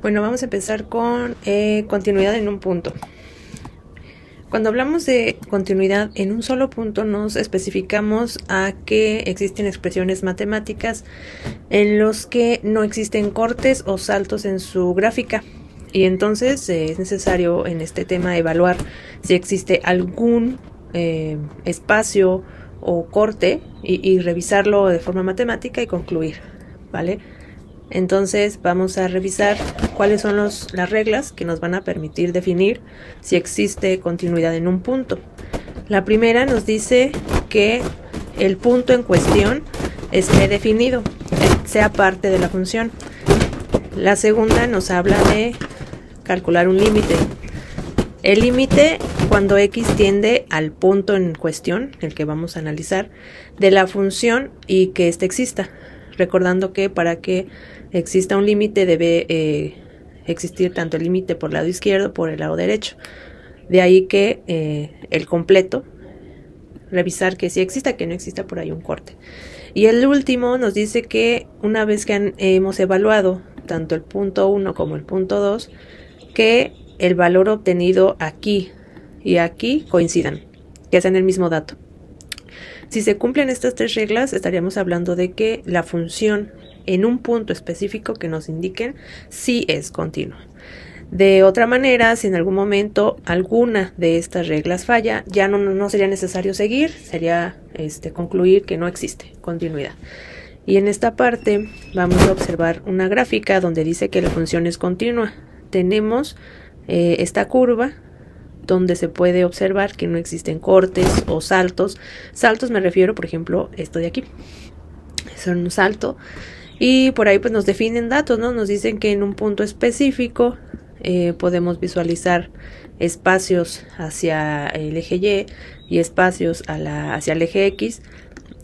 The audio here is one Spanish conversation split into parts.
Bueno, vamos a empezar con continuidad en un punto. Cuando hablamos de continuidad en un solo punto, nos especificamos a que existen expresiones matemáticas en los que no existen cortes o saltos en su gráfica. Y entonces es necesario en este tema evaluar si existe algún espacio o corte y revisarlo de forma matemática y concluir, ¿vale? Entonces vamos a revisar cuáles son las reglas que nos van a permitir definir si existe continuidad en un punto. La primera nos dice que el punto en cuestión esté definido, sea parte de la función. La segunda nos habla de calcular un límite. El límite cuando x tiende al punto en cuestión, el que vamos a analizar, de la función y que éste exista. Recordando que para que exista un límite debe existir tanto el límite por el lado izquierdo como por el lado derecho. De ahí que el completo, revisar que sí exista, que no exista por ahí un corte. Y el último nos dice que una vez que hemos evaluado tanto el punto 1 como el punto 2, que el valor obtenido aquí y aquí coincidan, que sean el mismo dato. Si se cumplen estas tres reglas, estaríamos hablando de que la función en un punto específico que nos indiquen sí es continua. De otra manera, si en algún momento alguna de estas reglas falla, ya no sería necesario seguir, sería concluir que no existe continuidad. Y en esta parte vamos a observar una gráfica donde dice que la función es continua. Tenemos esta curva donde se puede observar que no existen cortes o saltos. Saltos me refiero, por ejemplo, esto de aquí. Es un salto. Y por ahí pues nos definen datos, ¿no? Nos dicen que en un punto específico podemos visualizar espacios hacia el eje Y y espacios hacia el eje X.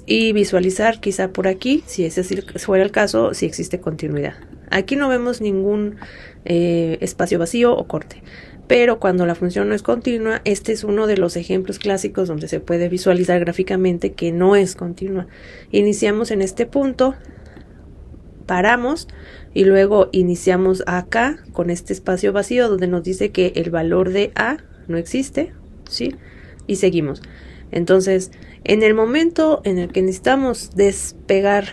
Y visualizar quizá por aquí, si ese fuera el caso, si existe continuidad. Aquí no vemos ningún espacio vacío o corte. Pero cuando la función no es continua, este es uno de los ejemplos clásicos donde se puede visualizar gráficamente que no es continua. Iniciamos en este punto, paramos y luego iniciamos acá con este espacio vacío donde nos dice que el valor de A no existe, ¿sí? Y seguimos. Entonces, en el momento en el que necesitamos despegar,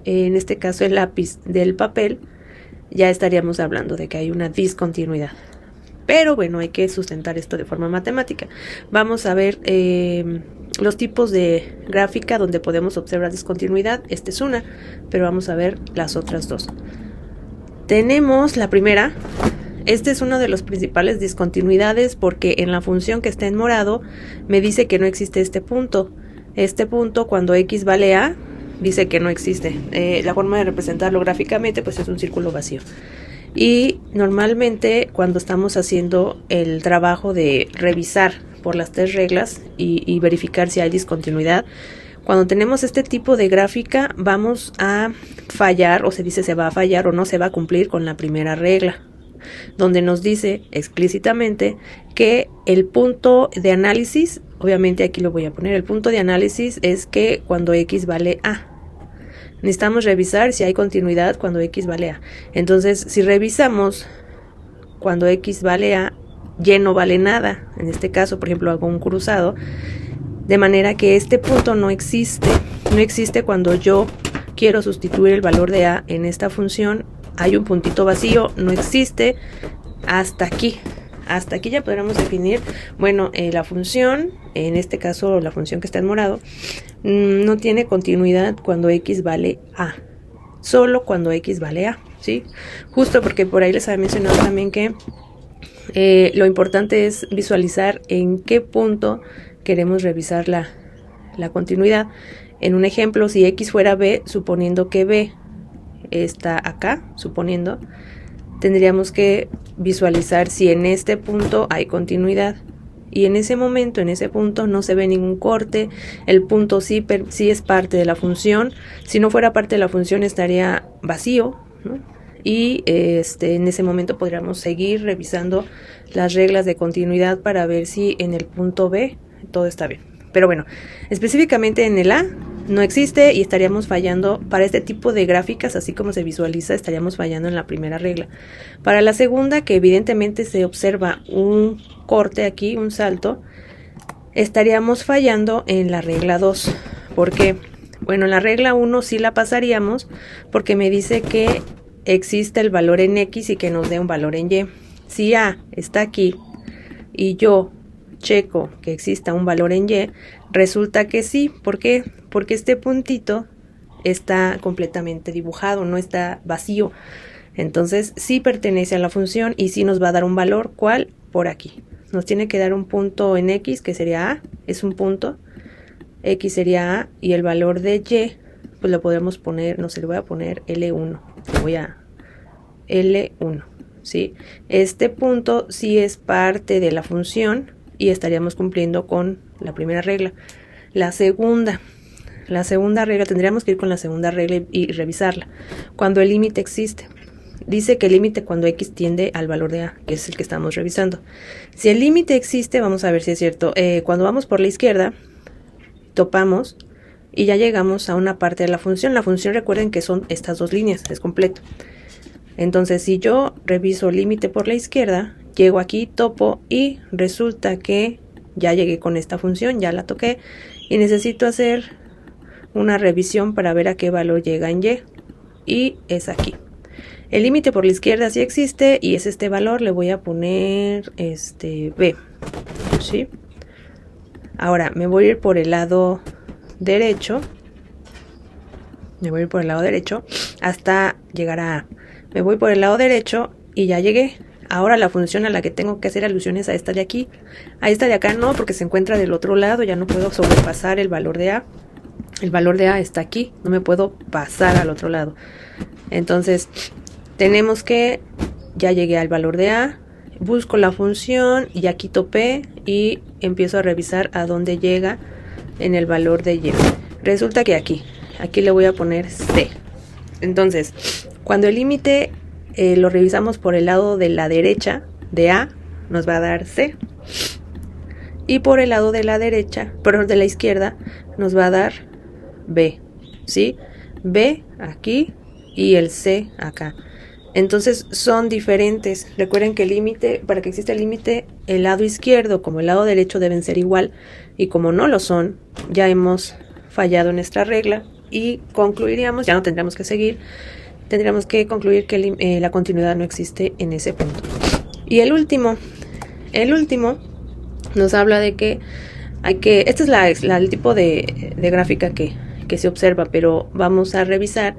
en este caso el lápiz del papel, ya estaríamos hablando de que hay una discontinuidad. Pero bueno, hay que sustentar esto de forma matemática. Vamos a ver los tipos de gráfica donde podemos observar discontinuidad. Esta es una, pero vamos a ver las otras dos. Tenemos la primera. Este es uno de los principales discontinuidades porque en la función que está en morado me dice que no existe este punto. Este punto cuando x vale a, dice que no existe. La forma de representarlo gráficamente pues es un círculo vacío. Y normalmente cuando estamos haciendo el trabajo de revisar por las tres reglas y verificar si hay discontinuidad, cuando tenemos este tipo de gráfica vamos a fallar, o se dice se va a fallar o no se va a cumplir con la primera regla, donde nos dice explícitamente que el punto de análisis, obviamente aquí lo voy a poner, el punto de análisis es que cuando x vale a. Necesitamos revisar si hay continuidad cuando x vale a. Entonces, si revisamos cuando x vale a, y no vale nada. En este caso, por ejemplo, hago un cruzado. De manera que este punto no existe. No existe cuando yo quiero sustituir el valor de a en esta función. Hay un puntito vacío, no existe hasta aquí. Hasta aquí ya podremos definir, bueno, la función, en este caso la función que está en morado, no tiene continuidad cuando x vale a, solo cuando x vale a, ¿sí? Justo porque por ahí les había mencionado también que lo importante es visualizar en qué punto queremos revisar la continuidad. En un ejemplo, si x fuera b, suponiendo que b está acá, suponiendo, tendríamos que visualizar si en este punto hay continuidad. Y en ese momento, en ese punto, no se ve ningún corte. El punto sí es parte de la función. Si no fuera parte de la función, estaría vacío, ¿no? Y en ese momento podríamos seguir revisando las reglas de continuidad para ver si en el punto B todo está bien. Pero bueno, específicamente en el A no existe y estaríamos fallando para este tipo de gráficas, así como se visualiza, estaríamos fallando en la primera regla. Para la segunda, que evidentemente se observa un corte aquí, un salto, estaríamos fallando en la regla 2. ¿Por qué? Bueno, en la regla 1 sí la pasaríamos porque me dice que existe el valor en X y que nos dé un valor en Y. Si A está aquí y yo checo que exista un valor en Y, resulta que sí. ¿Por qué? Porque este puntito está completamente dibujado, no está vacío. Entonces sí pertenece a la función y sí nos va a dar un valor. ¿Cuál? Por aquí. Nos tiene que dar un punto en X, que sería A, es un punto. X sería A y el valor de Y, pues lo podemos poner, no sé, le voy a poner L1. Le voy a L1, ¿sí? Este punto sí es parte de la función y estaríamos cumpliendo con la primera regla. La segunda regla, tendríamos que ir con la segunda regla y revisarla. Cuando el límite existe. Dice que el límite cuando X tiende al valor de A, que es el que estamos revisando. Si el límite existe, vamos a ver si es cierto. Cuando vamos por la izquierda, topamos y ya llegamos a una parte de la función. La función, recuerden que son estas dos líneas, es completo. Entonces, si yo reviso el límite por la izquierda, llego aquí, topo y resulta que ya llegué con esta función, ya la toqué y necesito hacer una revisión para ver a qué valor llega en Y y es aquí. El límite por la izquierda sí existe y es este valor, le voy a poner B, ¿sí? Ahora me voy a ir por el lado derecho, hasta llegar a A. Me voy por el lado derecho y ya llegué. Ahora la función a la que tengo que hacer alusiones a esta de aquí. A esta de acá no, porque se encuentra del otro lado, ya no puedo sobrepasar el valor de A. El valor de A está aquí, no me puedo pasar al otro lado. Entonces, tenemos que, ya llegué al valor de A, busco la función y aquí topé y empiezo a revisar a dónde llega en el valor de Y. Resulta que aquí le voy a poner C. Entonces, cuando el límite lo revisamos por el lado de la derecha de A, nos va a dar C. Y por el lado de la derecha, perdón, de la izquierda, nos va a dar B, ¿sí? B aquí y el C acá. Entonces son diferentes. Recuerden que el límite, para que exista el límite, el lado izquierdo como el lado derecho deben ser igual. Y como no lo son, ya hemos fallado en nuestra regla y concluiríamos, ya no tendríamos que seguir, tendríamos que concluir que la continuidad no existe en ese punto. Y el último nos habla de que hay que, este es el tipo de gráfica que se observa, pero vamos a revisar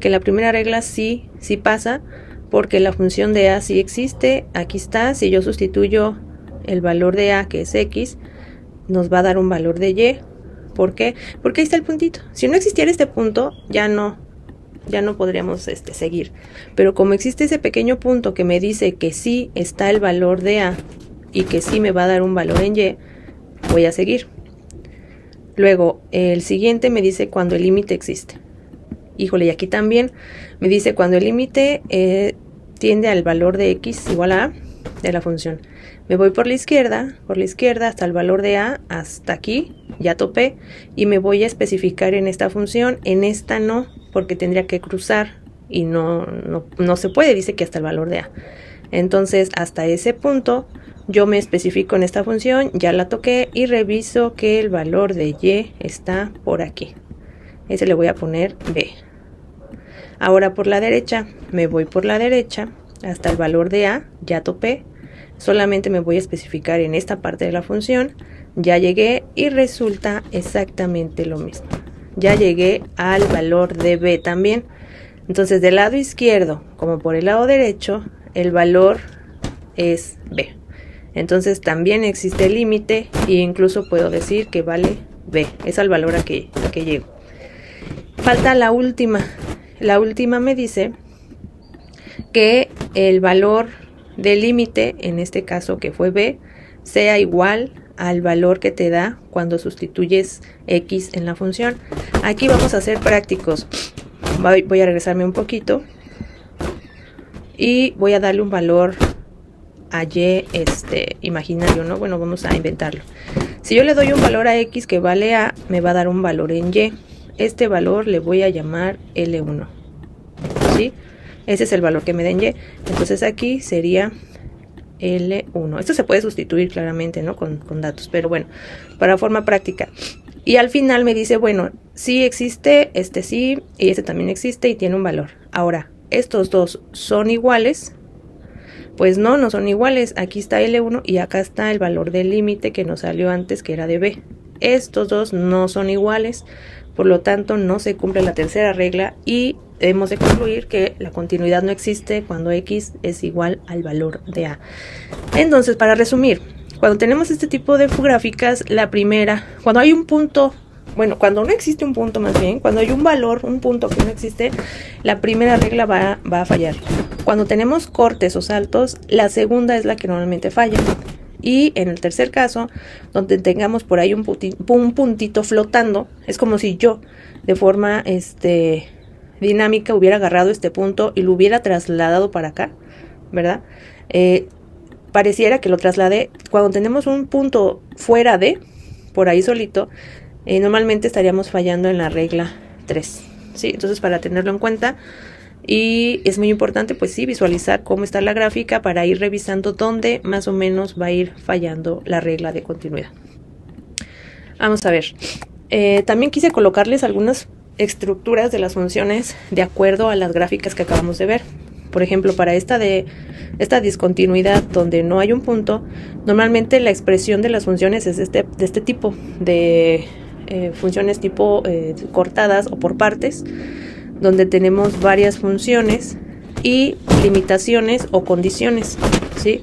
que la primera regla sí pasa, porque la función de A sí existe. Aquí está, si yo sustituyo el valor de A, que es X, nos va a dar un valor de Y. ¿Por qué? Porque ahí está el puntito. Si no existiera este punto, ya no podríamos seguir. Pero como existe ese pequeño punto que me dice que sí está el valor de A y que sí me va a dar un valor en Y, voy a seguir. Luego, el siguiente me dice cuando el límite existe. Híjole, y aquí también me dice cuando el límite tiende al valor de X igual a de la función. Me voy por la izquierda hasta el valor de A, hasta aquí, ya topé, y me voy a especificar en esta función. En esta no, porque tendría que cruzar y no se puede, dice que hasta el valor de A. Entonces, hasta ese punto, yo me especifico en esta función, ya la toqué y reviso que el valor de Y está por aquí. Ese le voy a poner B. Ahora por la derecha, me voy por la derecha hasta el valor de A, ya topé. Solamente me voy a especificar en esta parte de la función, ya llegué y resulta exactamente lo mismo. Ya llegué al valor de B también. Entonces del lado izquierdo como por el lado derecho, el valor es B. Entonces también existe el límite e incluso puedo decir que vale B. Es al valor a que llego. Falta la última. La última me dice que el valor del límite, en este caso que fue B, sea igual al valor que te da cuando sustituyes X en la función. Aquí vamos a ser prácticos. Voy a regresarme un poquito y voy a darle un valor a Y imaginario, ¿no? Bueno, vamos a inventarlo. Si yo le doy un valor a X que vale A, me va a dar un valor en Y. este valor le voy a llamar L1, ¿sí? Ese es el valor que me den Y. Entonces aquí sería L1. Esto se puede sustituir claramente, ¿no? Con datos, pero bueno, para forma práctica. Y al final me dice, bueno, sí existe, este sí, y este también existe y tiene un valor. Ahora, ¿estos dos son iguales? Pues no, no son iguales. Aquí está L1 y acá está el valor del límite que nos salió antes, que era de B. Estos dos no son iguales, por lo tanto no se cumple la tercera regla y hemos de concluir que la continuidad no existe cuando X es igual al valor de A. Entonces, para resumir, cuando tenemos este tipo de gráficas, la primera, cuando hay un punto, bueno, cuando no existe un punto más bien, cuando hay un valor, un punto que no existe, la primera regla va a fallar. Cuando tenemos cortes o saltos, la segunda es la que normalmente falla. Y en el tercer caso, donde tengamos por ahí un puntito flotando, es como si yo de forma dinámica hubiera agarrado este punto y lo hubiera trasladado para acá, ¿verdad? Pareciera que lo trasladé. Cuando tenemos un punto fuera de, por ahí solito, normalmente estaríamos fallando en la regla 3, ¿sí? Entonces, para tenerlo en cuenta, y es muy importante, pues sí, visualizar cómo está la gráfica para ir revisando dónde más o menos va a ir fallando la regla de continuidad. Vamos a ver. También quise colocarles algunas estructuras de las funciones de acuerdo a las gráficas que acabamos de ver. Por ejemplo, para esta discontinuidad donde no hay un punto, normalmente la expresión de las funciones es de este tipo, de funciones tipo cortadas o por partes, donde tenemos varias funciones y limitaciones o condiciones, ¿sí?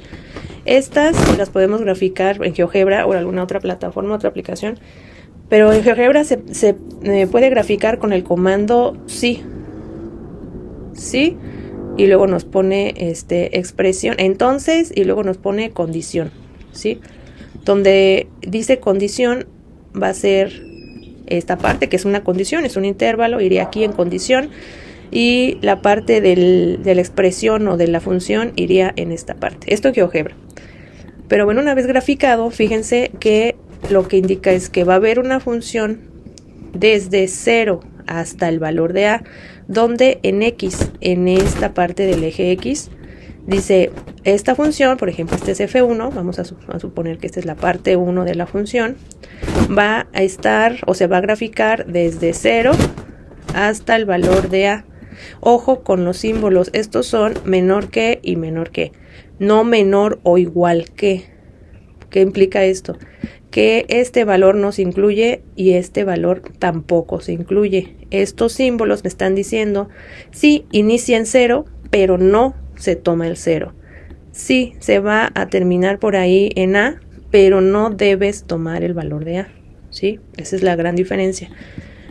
Estas las podemos graficar en GeoGebra o en alguna otra plataforma, otra aplicación, pero en GeoGebra se puede graficar con el comando sí, y luego nos pone expresión, entonces, y luego nos pone condición, ¿sí? Donde dice condición va a ser esta parte que es una condición, es un intervalo, iría aquí en condición, y la parte de la expresión o de la función iría en esta parte. Esto en GeoGebra. Pero bueno, una vez graficado, fíjense que lo que indica es que va a haber una función desde 0 hasta el valor de A, donde en X, en esta parte del eje X, dice esta función, por ejemplo, este es F1, vamos a suponer que esta es la parte 1 de la función, va a estar o se va a graficar desde 0 hasta el valor de A. Ojo con los símbolos, estos son menor que y menor que, no menor o igual que. ¿Qué implica esto? Que este valor no se incluye y este valor tampoco se incluye. Estos símbolos me están diciendo sí, inicia en 0, pero no se toma el 0. Sí, se va a terminar por ahí en A, pero no debes tomar el valor de A, ¿sí? Esa es la gran diferencia.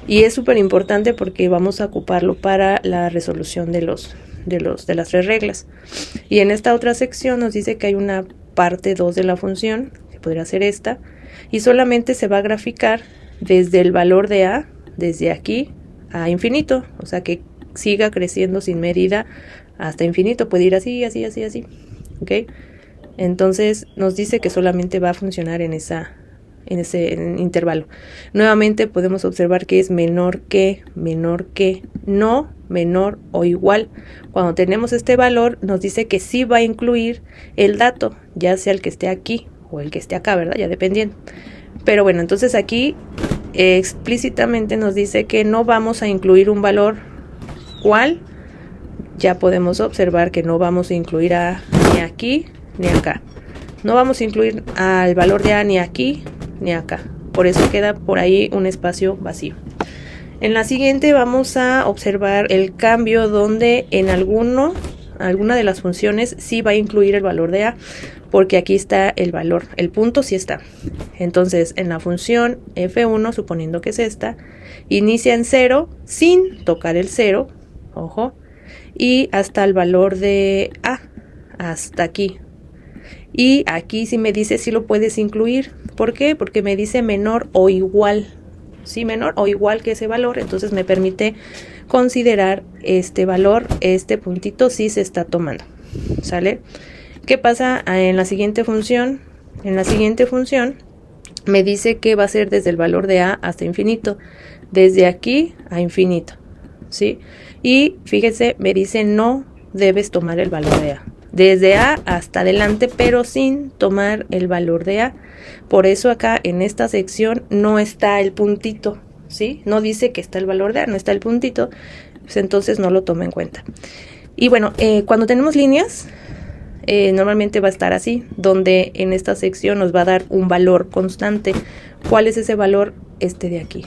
Y es súper importante porque vamos a ocuparlo para la resolución de las 3 reglas. Y en esta otra sección nos dice que hay una parte 2 de la función, que podría ser esta, y solamente se va a graficar desde el valor de A, desde aquí a infinito, o sea que siga creciendo sin medida hasta infinito, puede ir así, así, así, así, ¿ok? Entonces nos dice que solamente va a funcionar en ese intervalo. Nuevamente podemos observar que es menor que, no menor o igual. Cuando tenemos este valor nos dice que sí va a incluir el dato, ya sea el que esté aquí o el que esté acá, ¿verdad? Ya dependiendo. Pero bueno, entonces aquí explícitamente nos dice que no vamos a incluir un valor. ¿Cuál? Ya podemos observar que no vamos a incluir ni aquí ni acá. No vamos a incluir al valor de A ni aquí ni acá. Por eso queda por ahí un espacio vacío. En la siguiente vamos a observar el cambio donde en alguna de las funciones sí va a incluir el valor de A, porque aquí está el valor, el punto sí está. Entonces en la función F1, suponiendo que es esta, inicia en 0 sin tocar el 0, ojo, y hasta el valor de A, hasta aquí. Y aquí sí me dice si lo puedes incluir. ¿Por qué? Porque me dice menor o igual. Sí, menor o igual que ese valor. Entonces me permite considerar este valor, este puntito sí se está tomando. ¿Sale? ¿Qué pasa en la siguiente función? En la siguiente función me dice que va a ser desde el valor de A hasta infinito. desde aquí a infinito, ¿sí? Y fíjense, me dice no debes tomar el valor de A. Desde A hasta adelante, pero sin tomar el valor de A. Por eso acá en esta sección no está el puntito, ¿sí? No dice que está el valor de A, no está el puntito, pues entonces no lo toma en cuenta. Y bueno, cuando tenemos líneas, normalmente va a estar así, donde en esta sección nos va a dar un valor constante. ¿Cuál es ese valor? Este de aquí.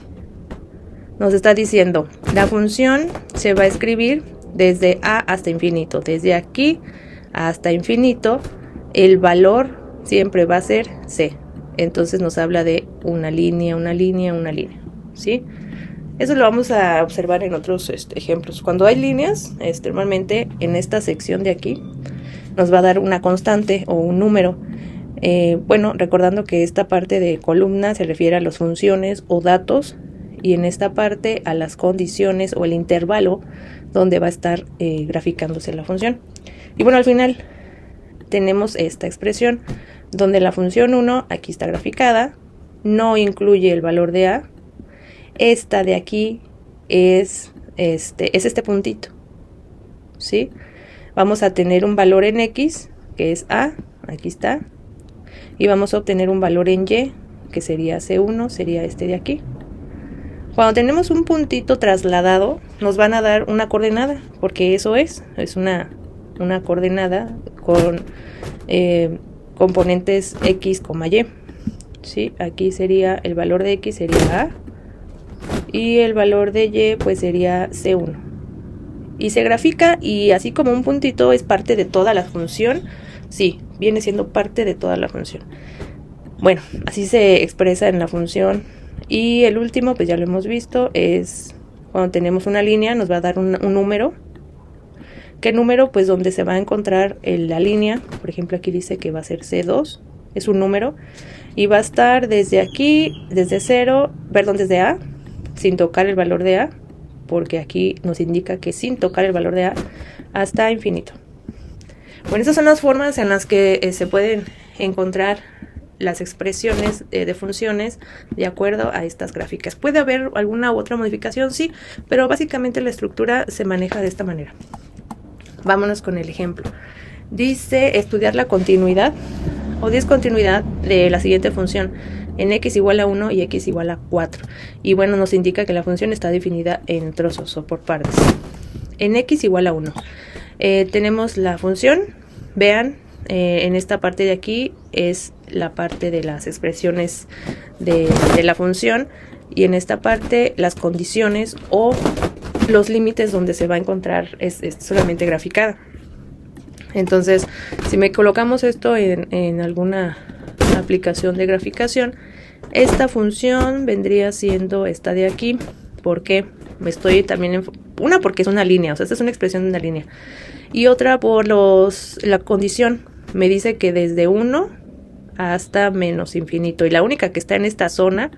Nos está diciendo, la función se va a escribir desde A hasta infinito, desde aquí hasta infinito, el valor siempre va a ser C. Entonces nos habla de una línea, una línea, una línea, ¿sí? Eso lo vamos a observar en otros ejemplos. Cuando hay líneas, normalmente en esta sección de aquí nos va a dar una constante o un número. Bueno, recordando que esta parte de columna se refiere a las funciones o datos, y en esta parte a las condiciones o el intervalo donde va a estar graficándose la función. Y bueno, al final tenemos esta expresión donde la función 1 aquí está graficada, no incluye el valor de A. Esta de aquí es este puntito, ¿sí? Vamos a tener un valor en X, que es A, aquí está, y vamos a obtener un valor en Y, que sería C1, sería este de aquí. Cuando tenemos un puntito trasladado, nos van a dar una coordenada, porque eso es una coordenada con componentes X, Y, ¿sí? Aquí sería el valor de X sería A, y el valor de Y pues sería C1. Y se grafica, y así como un puntito es parte de toda la función, sí, viene siendo parte de toda la función. Bueno, así se expresa en la función. Y el último, pues ya lo hemos visto, es cuando tenemos una línea, nos va a dar un número. ¿Qué número? Pues donde se va a encontrar la línea. Por ejemplo, aquí dice que va a ser C2, es un número, y va a estar desde aquí, desde desde A, sin tocar el valor de A, porque aquí nos indica que sin tocar el valor de A, hasta infinito. Bueno, estas son las formas en las que se pueden encontrar las expresiones de funciones de acuerdo a estas gráficas. Puede haber alguna u otra modificación, sí, pero básicamente la estructura se maneja de esta manera. Vámonos con el ejemplo. Dice estudiar la continuidad o discontinuidad de la siguiente función en x igual a 1 y x igual a 4. Y bueno, nos indica que la función está definida en trozos o por partes. En x igual a 1 tenemos la función, vean, en esta parte de aquí es la parte de las expresiones de la función, y en esta parte las condiciones o los límites donde se va a encontrar es solamente graficada. Entonces, si me colocamos esto en alguna aplicación de graficación, esta función vendría siendo esta de aquí. ¿Por qué? Me estoy también una porque es una línea, o sea, esta es una expresión de una línea, y otra por la condición. Me dice que desde 1 hasta menos infinito, y la única que está en esta zona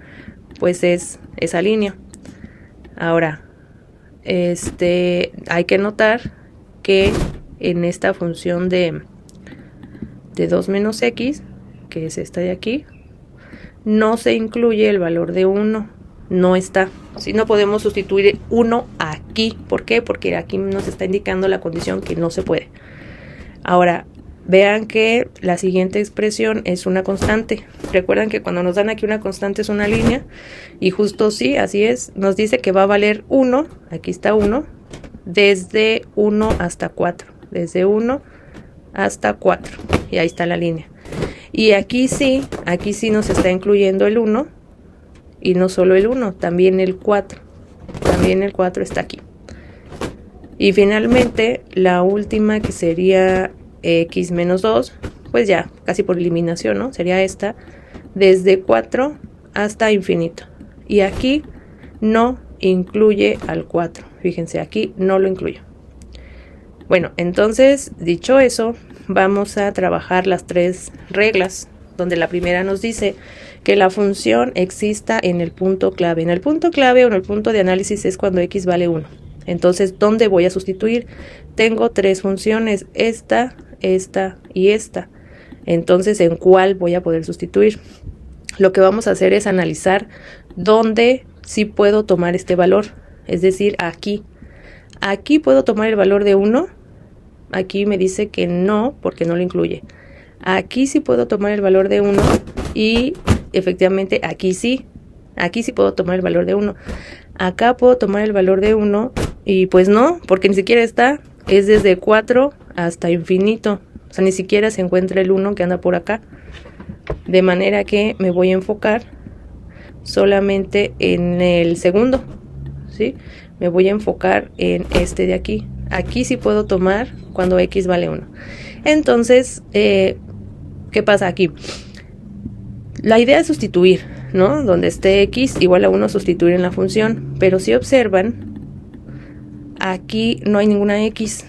pues es esa línea. Ahora, hay que notar que en esta función de 2 menos x, que es esta de aquí, no se incluye el valor de 1, no está. Si no podemos sustituir 1 aquí. ¿Por qué? Porque aquí nos está indicando la condición que no se puede. Ahora, vean que la siguiente expresión es una constante. Recuerdan que cuando nos dan aquí una constante es una línea, y justo sí, así es, nos dice que va a valer 1, aquí está 1, desde 1 hasta 4, desde 1 hasta 4, y ahí está la línea. Y aquí sí nos está incluyendo el 1, y no solo el 1, también el 4 está aquí. Y finalmente, la última, que sería x menos 2, pues ya, casi por eliminación, ¿no? Sería esta, desde 4 hasta infinito. Y aquí no incluye al 4. Fíjense, aquí no lo incluyo. Bueno, entonces, dicho eso, vamos a trabajar las 3 reglas, donde la primera nos dice que la función exista en el punto clave. En el punto clave o en el punto de análisis es cuando x vale 1. Entonces, ¿dónde voy a sustituir? Tengo 3 funciones, esta y esta. Entonces, ¿en cuál voy a poder sustituir? Lo que vamos a hacer es analizar dónde sí puedo tomar este valor, es decir, aquí. Aquí puedo tomar el valor de 1, aquí me dice que no, porque no lo incluye. Aquí sí puedo tomar el valor de 1 y efectivamente aquí sí puedo tomar el valor de 1. Acá puedo tomar el valor de 1 y pues no, porque ni siquiera está, es desde 4 hasta infinito. O sea, ni siquiera se encuentra el 1 que anda por acá. De manera que me voy a enfocar solamente en el segundo, ¿sí? Me voy a enfocar en este de aquí. Aquí sí puedo tomar cuando x vale 1. Entonces, ¿qué pasa aquí? La idea es sustituir, ¿no? Donde esté x igual a 1, sustituir en la función. Pero si observan, aquí no hay ninguna x,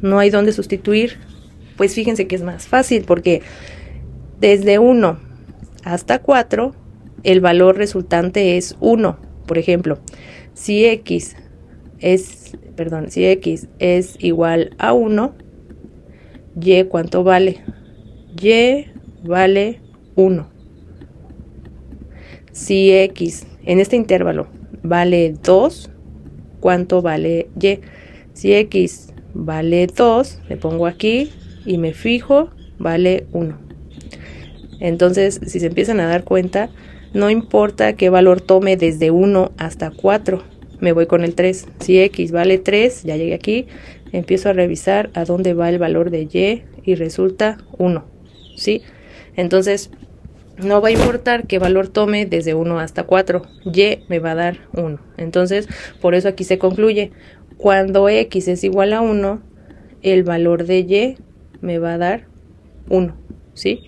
no hay dónde sustituir. Pues fíjense que es más fácil porque desde 1 hasta 4 el valor resultante es 1. Por ejemplo, si x es igual a 1, y ¿cuánto vale? Y vale 1. Si x en este intervalo vale 2, ¿cuánto vale y? Si x vale 2, le pongo aquí y me fijo, vale 1. Entonces, si se empiezan a dar cuenta, no importa qué valor tome desde 1 hasta 4, me voy con el 3. Si x vale 3, ya llegué aquí, empiezo a revisar a dónde va el valor de y resulta 1, ¿sí? Entonces, no va a importar qué valor tome desde 1 hasta 4, y me va a dar 1. Entonces, por eso aquí se concluye, cuando x es igual a 1, el valor de y me va a dar 1, ¿sí?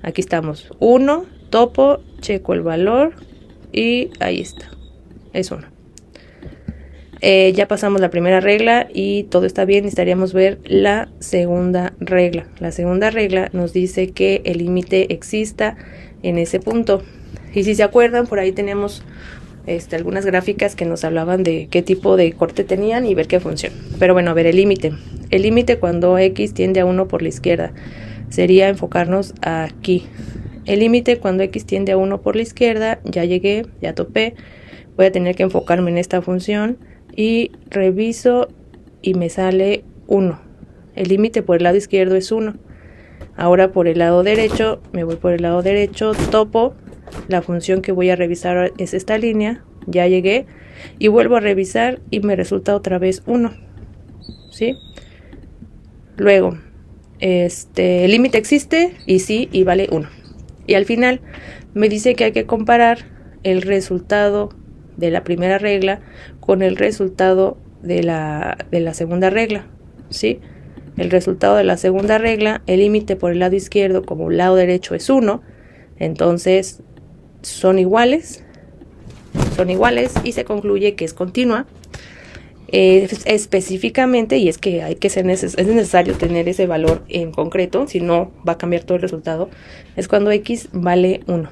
Aquí estamos, 1, topo, checo el valor y ahí está, es 1. Ya pasamos la primera regla y todo está bien, necesitaríamos ver la segunda regla. La segunda regla nos dice que el límite exista en ese punto. Y si se acuerdan, por ahí tenemos algunas gráficas que nos hablaban de qué tipo de corte tenían y ver qué función. Pero bueno, a ver, el límite. El límite cuando x tiende a 1 por la izquierda sería enfocarnos aquí. El límite cuando x tiende a 1 por la izquierda, ya llegué, ya topé. Voy a tener que enfocarme en esta función y reviso y me sale 1. El límite por el lado izquierdo es 1. Ahora por el lado derecho, me voy por el lado derecho, topo. La función que voy a revisar es esta línea, ya llegué y vuelvo a revisar y me resulta otra vez 1, ¿sí? Luego, el límite existe y sí, y vale 1. Y al final me dice que hay que comparar el resultado de la primera regla con el resultado de la segunda regla, ¿sí? El resultado de la segunda regla, el límite por el lado izquierdo como el lado derecho es 1, entonces son iguales y se concluye que es continua. Específicamente, y es que es necesario tener ese valor en concreto, si no va a cambiar todo el resultado, es cuando x vale 1,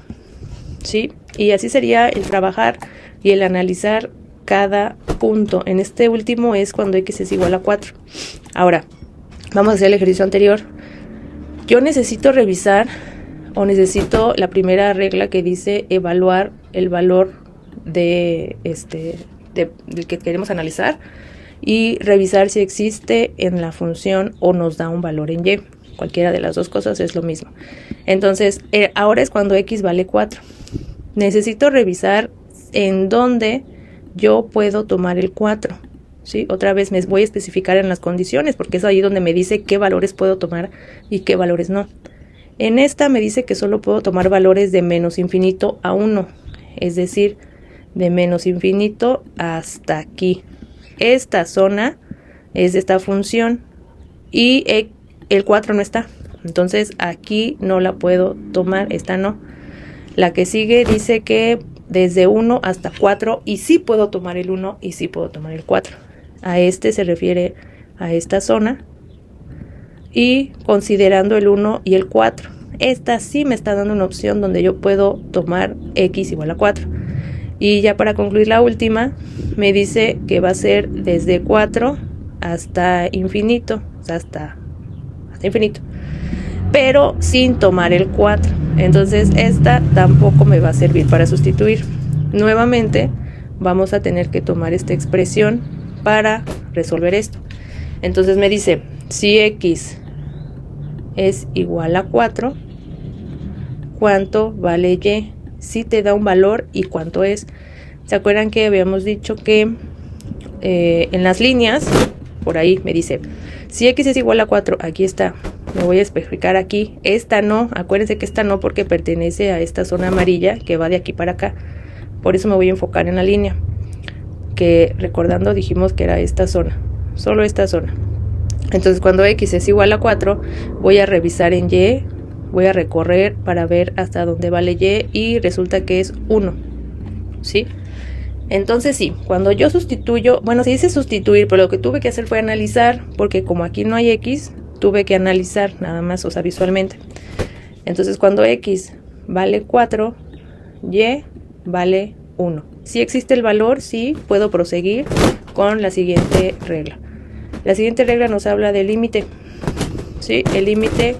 ¿sí? Y así sería el trabajar y el analizar cada punto. En este último es cuando x es igual a 4. Ahora, vamos a hacer el ejercicio anterior. Yo necesito revisar o necesito la primera regla que dice evaluar el valor del que queremos analizar y revisar si existe en la función o nos da un valor en y. Cualquiera de las dos cosas es lo mismo. Entonces, ahora es cuando x vale 4. Necesito revisar en dónde yo puedo tomar el 4. ¿Sí? Otra vez me voy a especificar en las condiciones porque es ahí donde me dice qué valores puedo tomar y qué valores no. En esta me dice que solo puedo tomar valores de menos infinito a 1, es decir, de menos infinito hasta aquí. Esta zona es de esta función y el 4 no está, entonces aquí no la puedo tomar, esta no. La que sigue dice que desde 1 hasta 4 y sí puedo tomar el 1 y sí puedo tomar el 4. A se refiere a esta zona y considerando el 1 y el 4. Esta sí me está dando una opción donde yo puedo tomar x igual a 4. Y ya para concluir la última, me dice que va a ser desde 4 hasta infinito, o sea, hasta infinito, pero sin tomar el 4. Entonces esta tampoco me va a servir para sustituir. Nuevamente vamos a tener que tomar esta expresión para resolver esto. Entonces me dice, si x es igual a 4, ¿cuánto vale y? Si te da un valor y cuánto es. ¿Se acuerdan que habíamos dicho que en las líneas, por ahí me dice, si x es igual a 4, aquí está, me voy a especificar aquí, esta no, acuérdense que esta no porque pertenece a esta zona amarilla que va de aquí para acá, por eso me voy a enfocar en la línea, que recordando dijimos que era esta zona, solo esta zona. Entonces cuando x es igual a 4, voy a revisar en y, voy a recorrer para ver hasta dónde vale y resulta que es 1, ¿sí? Entonces sí, cuando yo sustituyo, bueno, se dice sustituir, pero lo que tuve que hacer fue analizar, porque como aquí no hay x, tuve que analizar nada más, o sea, visualmente. Entonces cuando x vale 4, y vale 1. Si existe el valor, sí, puedo proseguir con la siguiente regla. La siguiente regla nos habla del límite, ¿sí? El límite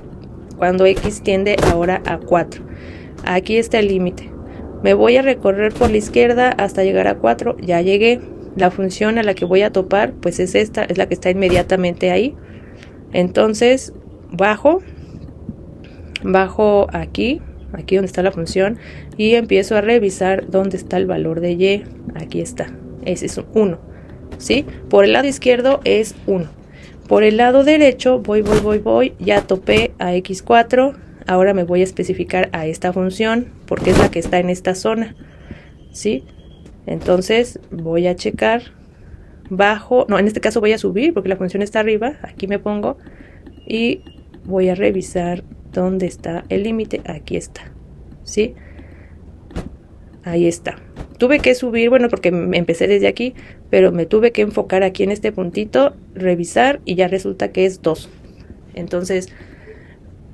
cuando x tiende ahora a 4. Aquí está el límite. Me voy a recorrer por la izquierda hasta llegar a 4, ya llegué. La función a la que voy a topar, pues es esta, es la que está inmediatamente ahí. Entonces, bajo aquí donde está la función, y empiezo a revisar dónde está el valor de y. Aquí está, ese es 1, ¿sí? Por el lado izquierdo es 1. Por el lado derecho, voy, ya topé a x4. Ahora me voy a especificar a esta función porque es la que está en esta zona, ¿sí? Entonces voy a checar bajo, no, en este caso voy a subir porque la función está arriba, aquí me pongo y voy a revisar dónde está el límite, aquí está, ¿sí? Ahí está. Tuve que subir, bueno, porque empecé desde aquí, pero me tuve que enfocar aquí en este puntito, revisar y ya resulta que es 2. Entonces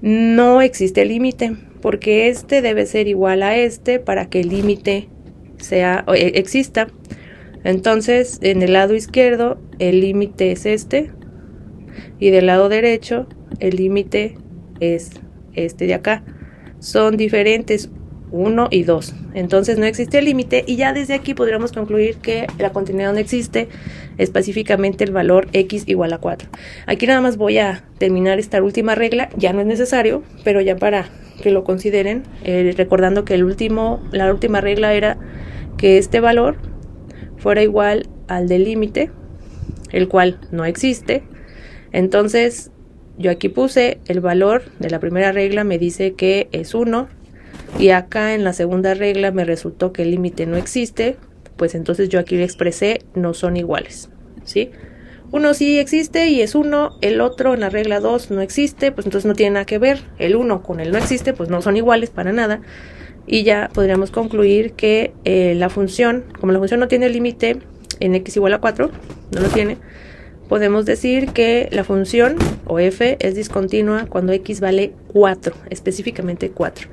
no existe límite, porque este debe ser igual a este para que el límite exista. Entonces, en el lado izquierdo, el límite es este, y del lado derecho, el límite es este de acá. Son diferentes, 1 y 2. Entonces no existe límite, y ya desde aquí podríamos concluir que la continuidad no existe, específicamente el valor x igual a 4. Aquí nada más voy a terminar esta última regla, ya no es necesario, pero ya para que lo consideren, recordando que la última regla era que este valor fuera igual al del límite, el cual no existe. Entonces yo aquí puse el valor de la primera regla, me dice que es 1, y acá en la segunda regla me resultó que el límite no existe, pues entonces yo aquí le expresé no son iguales, ¿sí? Uno sí existe y es 1, el otro en la regla 2 no existe, pues entonces no tiene nada que ver, el 1 con el no existe, pues no son iguales para nada, y ya podríamos concluir que la función, como la función no tiene límite en x igual a 4, no lo tiene, podemos decir que la función o f es discontinua cuando x vale 4, específicamente 4.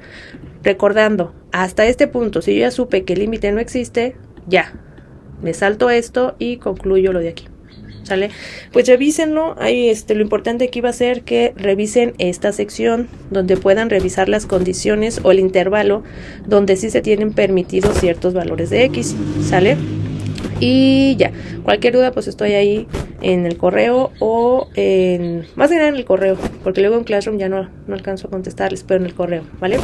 Recordando, hasta este punto, si yo ya supe que el límite no existe, ya, me salto esto y concluyo lo de aquí, ¿sale? Pues revísenlo, ahí lo importante aquí va a ser que revisen esta sección donde puedan revisar las condiciones o el intervalo donde sí se tienen permitidos ciertos valores de x, ¿sale? Y ya, cualquier duda pues estoy ahí en el correo o más que nada en el correo, porque luego en Classroom ya no alcanzo a contestarles, pero en el correo, ¿vale?